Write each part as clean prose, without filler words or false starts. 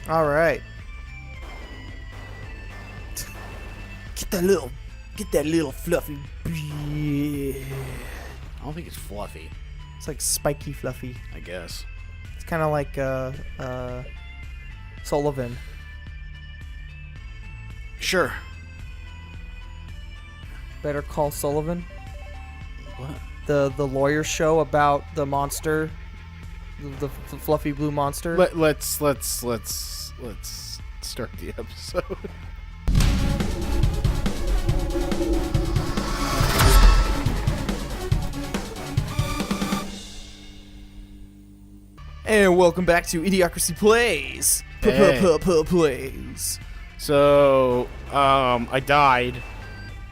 All right. Get that little fluffy. I don't think it's fluffy. It's like spiky fluffy. I guess. It's kind of like Sullivan. Sure. Better Call Sullivan. What? The lawyer show about the monster, the fluffy blue monster. Let's start the episode. And welcome back to Idiocracy Plays. Hey. Plays. So, I died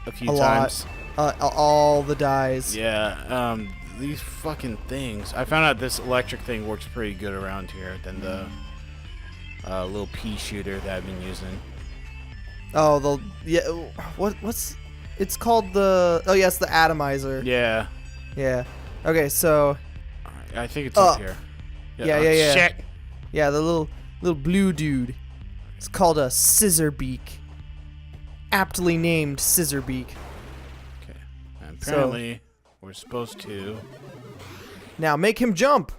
a few times. All the dies. Yeah, these fucking things. I found out this electric thing works pretty good around here than the little pea shooter that I've been using. Oh, what's it's called the it's the atomizer. Yeah. Yeah. Okay, so I think it's up here. Yeah. Shit. Yeah, the little blue dude. It's called a Scissorbeak. Aptly named Scissorbeak. Okay. And apparently, we're supposed to. Now make him jump.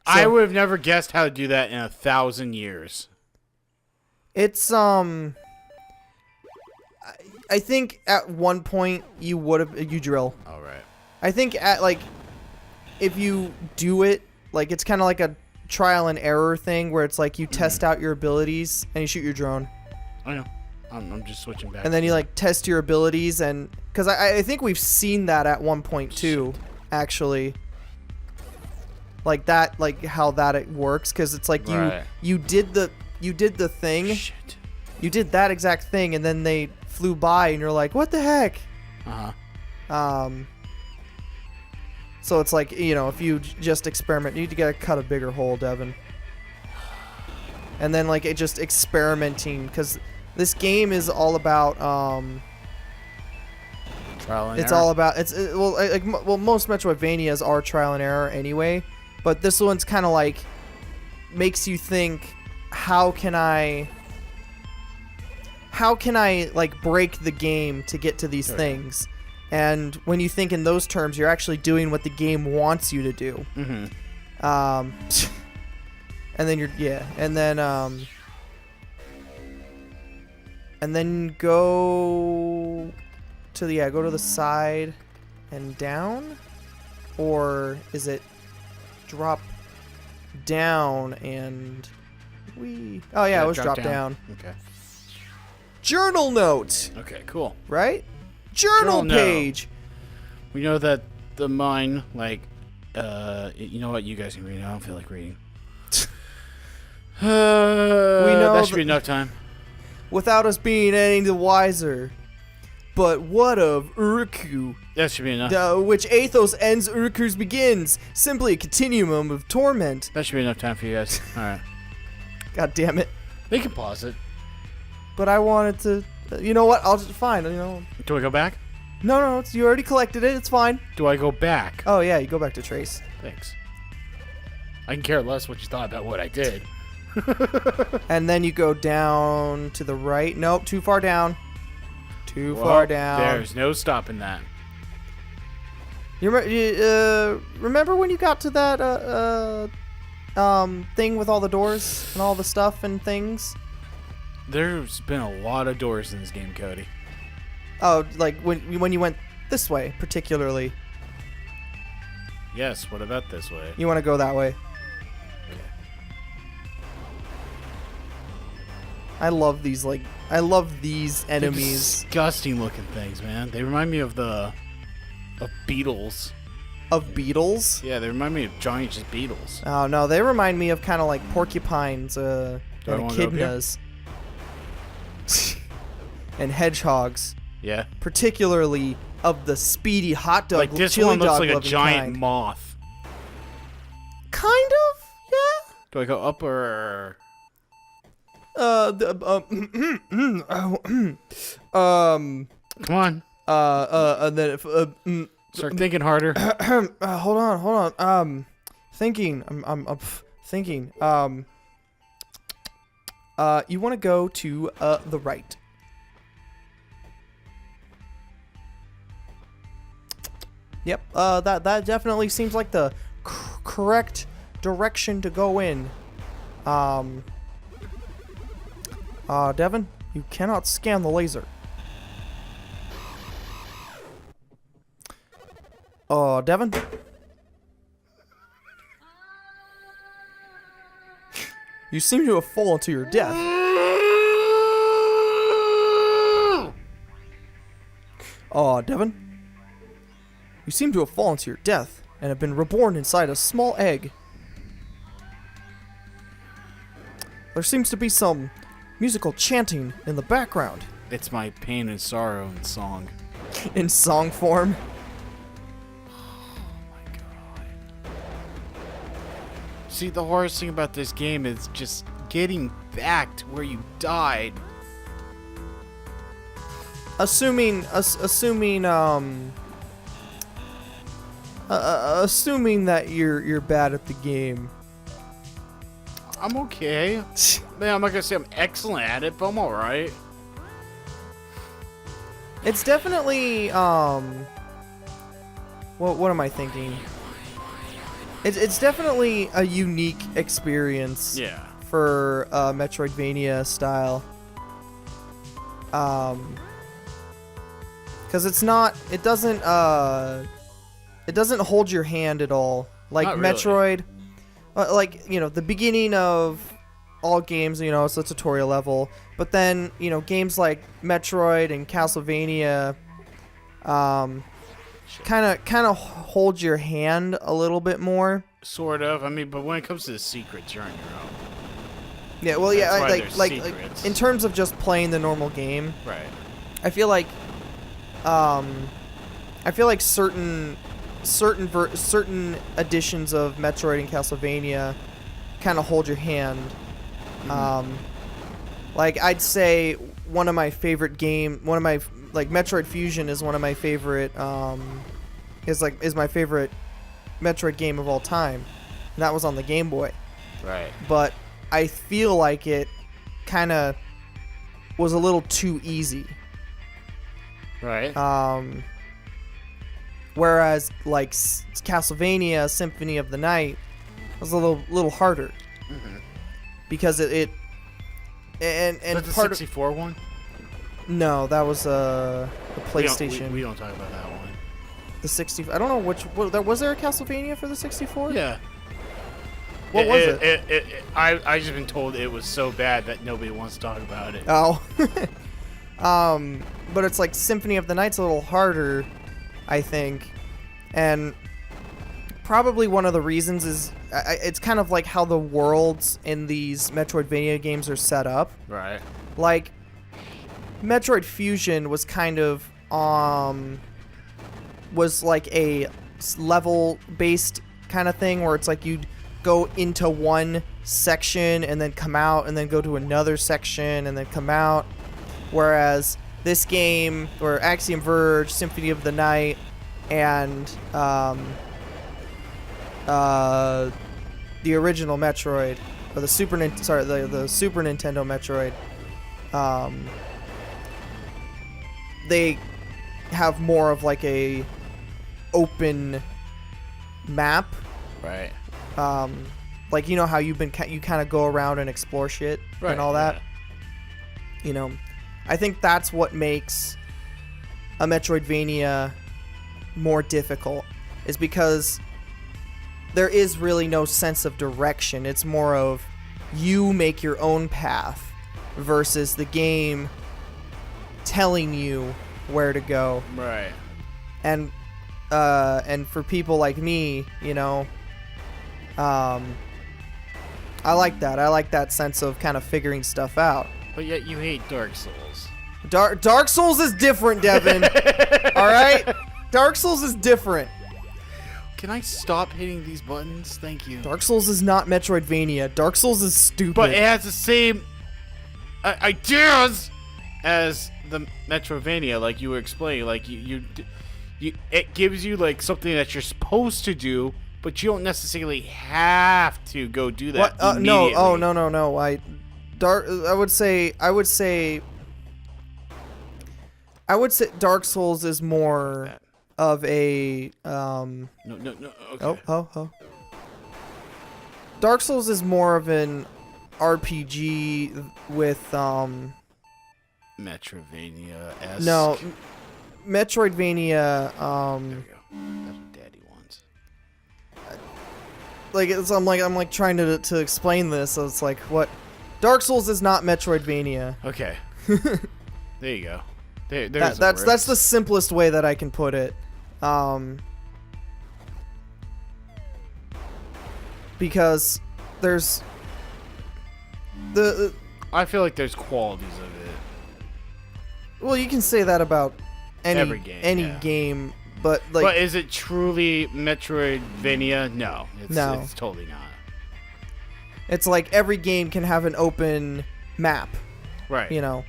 I would have never guessed how to do that in 1,000 years. It's I think at one point you drill. All right. I think at if you do it, it's kind of like a trial and error thing where it's like you test out your abilities and you shoot your drone. I know. I'm just switching back. And then you test your abilities, and because I think we've seen that at one point too, actually. Like that, how that it works, because it's like you did the thing. Shit. You did that exact thing, and then they flew by, and you're like, what the heck? So it's like, if you just experiment, you need to cut a bigger hole, Deven. And then it just experimenting, because this game is all about Trial and it's error. all about most Metroidvanias are trial and error anyway, but this one's kind of makes you think, how can I break the game to get to these things? And when you think in those terms, you're actually doing what the game wants you to do. Mm-hmm. And then and then go to the side and down, or is it drop down and Oh yeah, it was drop down. Okay. Journal note. Okay. Cool. Right? Journal page. We know that the mine, you know what? You guys can read. I don't feel like reading. We know that should be enough time. Without us being any the wiser. But what of Urku? That should be enough. Which Athos ends, Urku's begins. Simply a continuum of torment. That should be enough time for you guys. All right. God damn it. They can pause it. But I wanted to... you know what? I'll just... Fine, Do I go back? No, you already collected it. It's fine. Do I go back? Oh, yeah, you go back to Trace. Thanks. I can care less what you thought about what I did. And then you go down to the right. Nope, too far down. Far down. There's no stopping that. You remember when you got to that thing with all the doors and all the stuff and things? There's been a lot of doors in this game, Cody. Oh, when you went this way, particularly. Yes, what about this way? You want to go that way. Okay. I love these enemies. Disgusting looking things, man. They remind me of beetles. Of beetles? Yeah, they remind me of giant just beetles. Oh no, they remind me of kind of like porcupines and echidnas. And hedgehogs. Yeah. Particularly of the speedy hot dog. Like this one looks like a giant moth. Kind of, yeah. Do I go up or? Come on. And then Start thinking harder. hold on. thinking. I'm thinking. You want to go to the right. Yep. That definitely seems like the correct direction to go in. Deven, you cannot scan the laser. Deven? You seem to have fallen to your death. Deven? You seem to have fallen to your death and have been reborn inside a small egg. There seems to be some musical chanting in the background. It's my pain and sorrow in song. In song form. See, the hardest thing about this game is just getting back to where you died. Assuming that you're bad at the game. I'm okay. Man, I'm not gonna say I'm excellent at it, but I'm alright. It's definitely what am I thinking? It's definitely a unique experience. Yeah. For Metroidvania style. Because it doesn't hold your hand at all. Like Not really. Metroid, like, you know, the beginning of all games, you know, it's a tutorial level. But then, you know, games like Metroid and Castlevania, kind of hold your hand a little bit more. Sort of. I mean, but when it comes to the secrets, you're on your own. Yeah, well, yeah, That's why like there's secrets. in terms of just playing the normal game, Right. I feel like certain editions of Metroid and Castlevania kind of hold your hand. Like I'd say one of my favorite Metroid Fusion is one of my favorite is my favorite Metroid game of all time. And that was on the Game Boy. Right. But I feel like it kind of was a little too easy. Right. Whereas like Castlevania Symphony of the Night was a little harder. Because it and That's the part 64 one? No, that was the PlayStation. We don't talk about that one. The 60. I don't know was there a Castlevania for the 64? Yeah. What was it? I just been told it was so bad that nobody wants to talk about it. Oh. But it's like Symphony of the Night's a little harder, I think. And probably one of the reasons is it's kind of like how the worlds in these Metroidvania games are set up. Right. Like Metroid Fusion was kind of was like a level based kind of thing where it's like you'd go into one section and then come out and then go to another section and then come out, whereas this game, or Axiom Verge, Symphony of the Night, and the original Metroid, or the Super Nintendo Metroid, they have more of like a open map. Right. Like, you know how you kind of go around and explore shit and all that. Yeah. You know, I think that's what makes a Metroidvania more difficult, is because there is really no sense of direction. It's more of you make your own path versus the game telling you where to go. Right. And for people like me, you know, I like that. I like that sense of kind of figuring stuff out. But yet you hate Dark Souls. Dark Souls is different, Deven. All right? Dark Souls is different. Can I stop hitting these buttons? Thank you. Dark Souls is not Metroidvania. Dark Souls is stupid. But it has the same ideas as the Metroidvania, like you were explaining. Like it gives you like something that you're supposed to do but you don't necessarily have to go do that. What? No. Immediately. Oh, no. I would say Dark Souls is more of a No. Okay. Oh. Dark Souls is more of an RPG with Metroidvania-esque. No, Metroidvania. There we go. That's what Daddy wants. Like I'm like trying to explain this. So it's like what Dark Souls is not Metroidvania. Okay. There you go. That's the simplest way that I can put it. Because there's I feel like there's qualities of it. Well, you can say that about Every any game, game, but like. But is it truly Metroidvania? No, it's totally not. It's like every game can have an open map. Right. You know,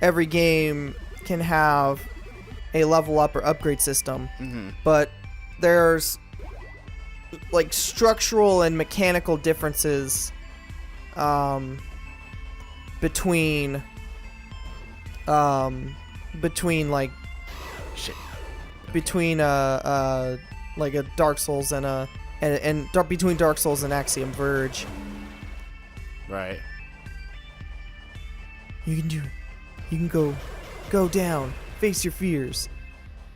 every game can have a level up or upgrade system, but there's like structural and mechanical differences between like shit. Between like a Dark Souls and between Dark Souls and Axiom Verge. Right. You can do it. You can go down. Face your fears.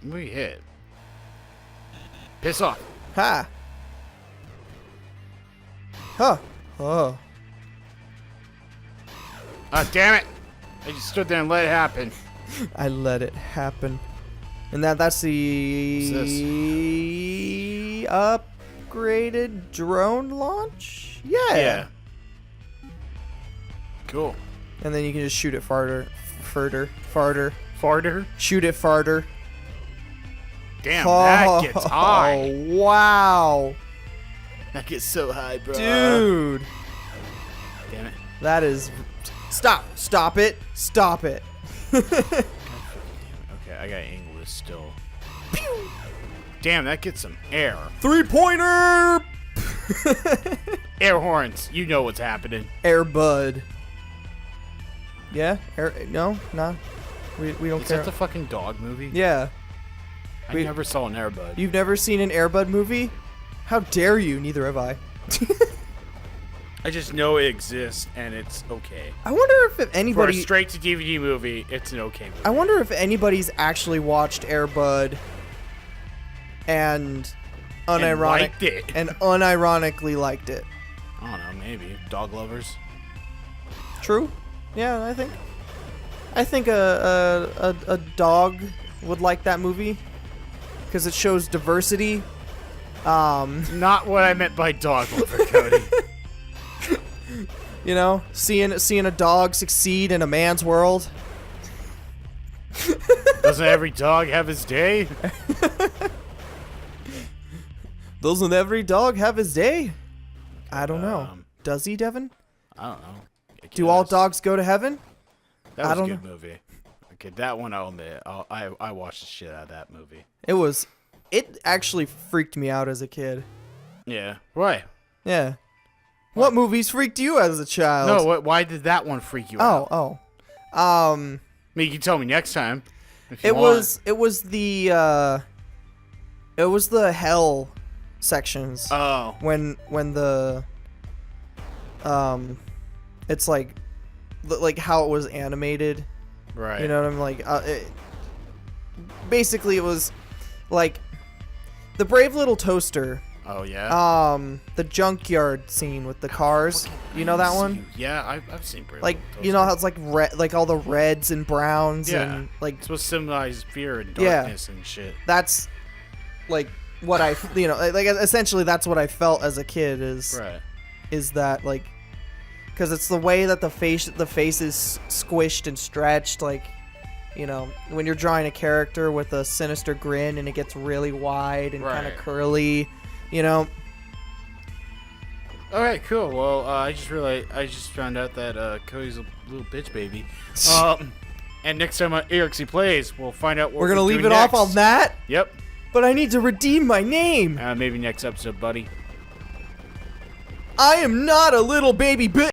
We hit. Piss off. Ha. Huh. Oh. Ah, damn it! I just stood there and let it happen. I let it happen. And that's the upgraded drone launch? Yeah. Cool. And then you can just shoot it farther. Farter? Shoot it farther. Damn, that gets high. Oh, wow. That gets so high, bro. Dude. Damn it. That is... Stop it. Okay, I gotta angle this still. Pew! Damn, that gets some air. 3-pointer! Air horns. You know what's happening. Air Bud. Yeah? No? We don't Is care. that the fucking dog movie? Yeah. I never saw an Airbud. You've never seen an Air Bud movie? How dare you? Neither have I. I just know it exists, and it's okay. I wonder if anybody... For a straight-to-DVD movie, it's an okay movie. I wonder if anybody's actually watched Air Bud and unironically liked it. I don't know, maybe. Dog lovers? True. Yeah, I think a dog would like that movie because it shows diversity. Not what I meant by dog lover, Cody. You know, seeing a dog succeed in a man's world. Doesn't every dog have his day? Doesn't every dog have his day? I don't know. Does he, Deven? I don't know. Do all dogs go to heaven? That was a good movie. Okay, that one I'll admit. I watched the shit out of that movie. It actually freaked me out as a kid. Yeah. Why? Yeah. What movies freaked you out as a child? No, why did that one freak you out? I mean, you can tell me next time. It was the hell sections. Oh. When the it's like how it was animated. Right. You know what I'm like? Basically, it was like the Brave Little Toaster. Oh yeah. The junkyard scene with the cars. You know that one? Yeah, I've seen Brave like Little Toaster. you know how it's like like all the reds and browns and like it's supposed to symbolize fear and darkness and shit. That's like what I like essentially that's what I felt as a kid is that like because it's the way that the face is squished and stretched like. You know, when you're drawing a character with a sinister grin and it gets really wide and kind of curly, you know. All right, cool. Well, I just found out that Cody's a little bitch baby. And next time Idiocracy plays, we'll find out what we're gonna leave it off on that. Yep. But I need to redeem my name. Maybe next episode, buddy. I am not a little baby bitch.